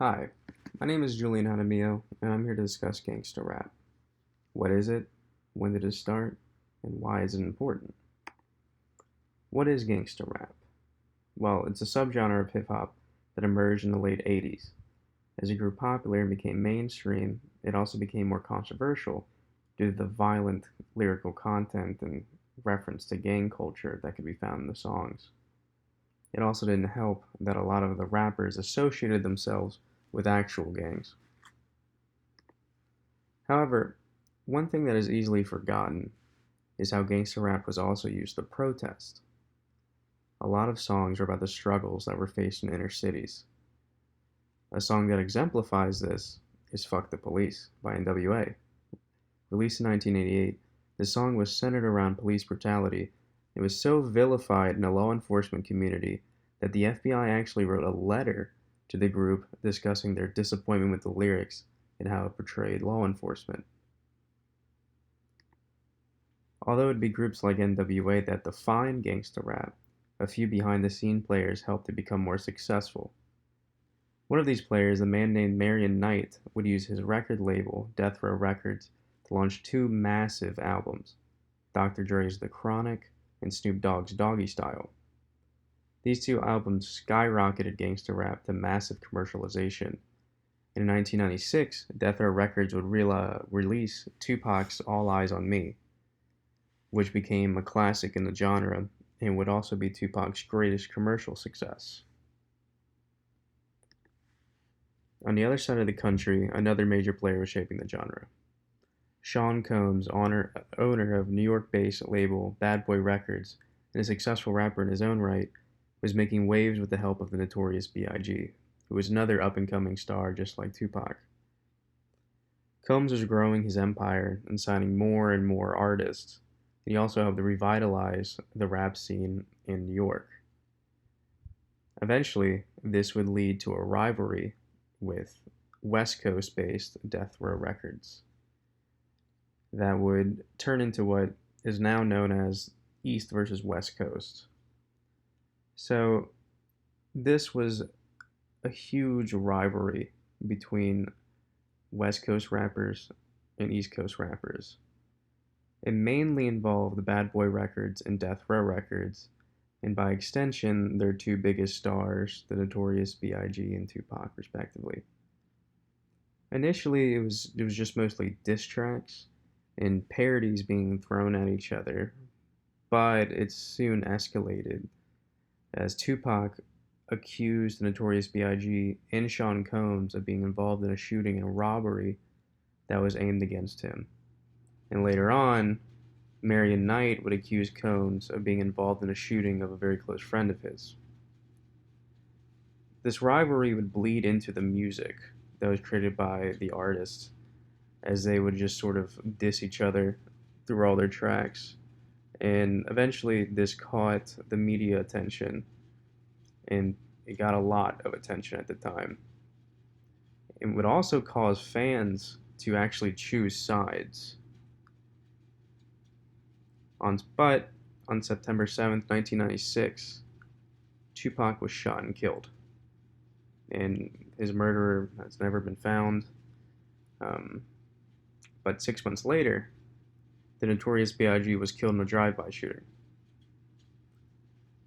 Hi, my name is Julian Jaramillo, and I'm here to discuss Gangsta Rap. What is it? When did it start? And why is it important? What is Gangsta Rap? Well, it's a subgenre of hip hop that emerged in the late 80s. As it grew popular and became mainstream, it also became more controversial due to the violent lyrical content and reference to gang culture that could be found in the songs. It also didn't help that a lot of the rappers associated themselves with actual gangs. However, one thing that is easily forgotten is how gangster rap was also used to protest. A lot of songs are about the struggles that were faced in inner cities. A song that exemplifies this is Fuck the Police by NWA. Released in 1988, the song was centered around police brutality. It was so vilified in the law enforcement community that the FBI actually wrote a letter to the group discussing their disappointment with the lyrics and how it portrayed law enforcement. Although it'd be groups like NWA that defined gangsta rap, a few behind the scene players helped it become more successful. One of these players, a man named Marion Knight, would use his record label, Death Row Records, to launch two massive albums, Dr. Dre's The Chronic and Snoop Dogg's Doggy Style. These two albums skyrocketed gangsta rap to massive commercialization. In 1996, Death Row Records would release Tupac's All Eyes on Me, which became a classic in the genre and would also be Tupac's greatest commercial success. On the other side of the country, another major player was shaping the genre. Sean Combs, owner of New York-based label Bad Boy Records and a successful rapper in his own right, was making waves with the help of the notorious B.I.G., who was another up-and-coming star just like Tupac. Combs was growing his empire and signing more and more artists. He also helped to revitalize the rap scene in New York. Eventually, this would lead to a rivalry with West Coast based Death Row Records that would turn into what is now known as East versus West Coast. So, this was a huge rivalry between West Coast rappers and East Coast rappers. It mainly involved Bad Boy Records and Death Row Records, and by extension, their two biggest stars, the notorious B.I.G. and Tupac, respectively. Initially, it was just mostly diss tracks and parodies being thrown at each other, but it soon escalated as Tupac accused the notorious B.I.G. and Sean Combs of being involved in a shooting and a robbery that was aimed against him. And later on, Marion Knight would accuse Combs of being involved in a shooting of a very close friend of his. This rivalry would bleed into the music that was created by the artists, as they would just sort of diss each other through all their tracks. And eventually, this caught the media attention, and it got a lot of attention at the time. It would also cause fans to actually choose sides. But on September 7th, 1996, Tupac was shot and killed, and his murderer has never been found. Um, but 6 months later, the notorious B.I.G. was killed in a drive-by shooting.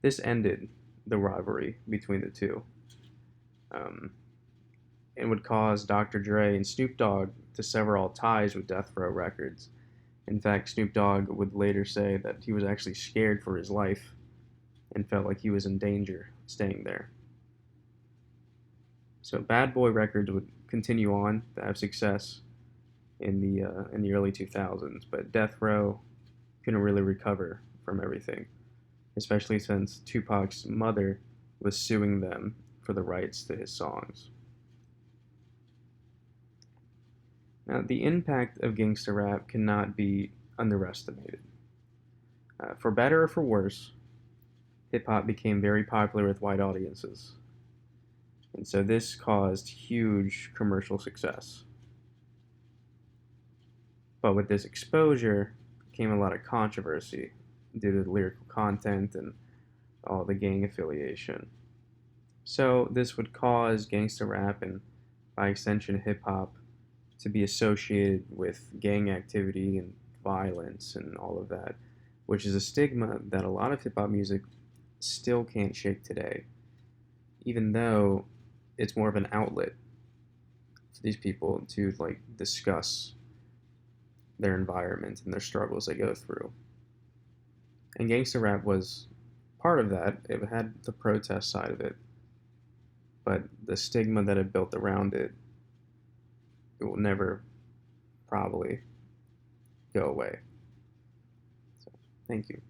This ended the rivalry between the two, um, and would cause Dr. Dre and Snoop Dogg to sever all ties with Death Row Records. In fact, Snoop Dogg would later say that he was actually scared for his life and felt like he was in danger staying there. So Bad Boy Records would continue on to have success in the early 2000s, but Death Row couldn't really recover from everything, especially since Tupac's mother was suing them for the rights to his songs. Now, the impact of gangster rap cannot be underestimated. For better or for worse, hip hop became very popular with white audiences, and so this caused huge commercial success. But with this exposure came a lot of controversy due to the lyrical content and all the gang affiliation. So this would cause gangster rap and by extension hip hop, to be associated with gang activity and violence and all of that, which is a stigma that a lot of hip hop music still can't shake today, even though it's more of an outlet for these people to like discuss their environment and their struggles they go through. And gangster rap was part of that. It had the protest side of it, but the stigma that it built around it, it will never probably go away. So, thank you.